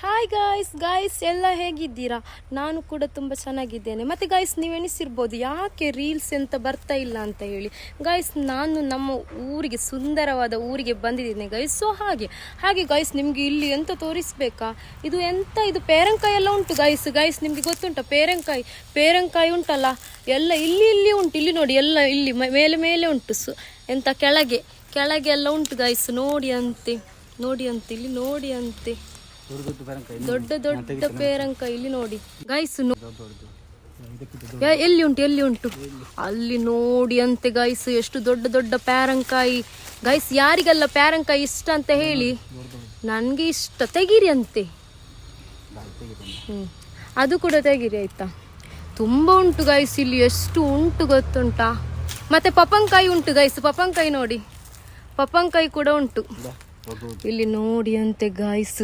Hi guys ಎಲ್ಲ ಹೇಗಿದ್ದೀರಾ? ನಾನು ಕೂಡ ತುಂಬ ಚೆನ್ನಾಗಿದ್ದೇನೆ. ಮತ್ತು ಗಾಯ್ಸ್ ನೀವು ಎಣಿಸಿರ್ಬೋದು ಯಾಕೆ ರೀಲ್ಸ್ ಎಂತ ಬರ್ತಾ ಇಲ್ಲ ಅಂತ ಹೇಳಿ. ಗಾಯ್ಸ್ ನಾನು ನಮ್ಮ ಊರಿಗೆ, ಸುಂದರವಾದ ಊರಿಗೆ ಬಂದಿದ್ದೀನಿ ಗಾಯ್ಸ್. ಸೊ ಹಾಗೆ ಗಾಯ್ಸ್ ನಿಮಗೆ ಇಲ್ಲಿ ಎಂತ ತೋರಿಸ್ಬೇಕಾ? ಇದು ಎಂತ, ಇದು ಪೇರಂಕಾಯಿ ಎಲ್ಲ ಉಂಟು ಗಾಯ್ಸ್. ನಿಮಗೆ ಗೊತ್ತುಂಟ ಪೇರಂಕಾಯಿ ಉಂಟಲ್ಲ, ಎಲ್ಲ ಇಲ್ಲಿ ಉಂಟು. ಇಲ್ಲಿ ನೋಡಿ, ಎಲ್ಲ ಇಲ್ಲಿ ಮೇಲೆ ಉಂಟು. ಎಂತ ಕೆಳಗೆ ಎಲ್ಲ ಉಂಟು ಗಾಯ್ಸ್. ನೋಡಿ ಅಂತೆ ಇಲ್ಲಿ ನೋಡಿ ಅಂತೆ, ದೊಡ್ಡ ಪೇರಂಕಾಯಿ ಇಲ್ಲಿ ನೋಡಿ ಗಾಯ್ಸ್. ಎಲ್ಲಿ ಉಂಟು ಅಲ್ಲಿ ನೋಡಿ ಅಂತೆ ಗಾಯ್ಸ್, ಎಷ್ಟು ದೊಡ್ಡ ಪೇರಂಕಾಯಿ ಗಾಯ್ಸ್. ಯಾರಿಗೆಲ್ಲ ಪೇರಂಕಾಯಿ ಇಷ್ಟ ಅಂತ ಹೇಳಿ. ನನ್ಗೆ ಇಷ್ಟ, ತೆಗೀರಿ ಅಂತೆ. ಅದು ಕೂಡ ತೆಗೀರಿ ಆಯ್ತಾ. ತುಂಬಾ ಉಂಟು ಗಾಯ್ಸ್, ಇಲ್ಲಿ ಎಷ್ಟು ಉಂಟು ಗೊತ್ತುಂಟಾ. ಮತ್ತೆ ಪಪ್ಪಂಕಾಯಿ ಉಂಟು ಗಾಯ್ಸ್, ಪಪ್ಪಂಕಾಯಿ ನೋಡಿ, ಪಪ್ಪಂಕಾಯಿ ಕೂಡ ಉಂಟು ಇಲ್ಲಿ ನೋಡಿ ಅಂತೆ ಗಾಯ್ಸ್.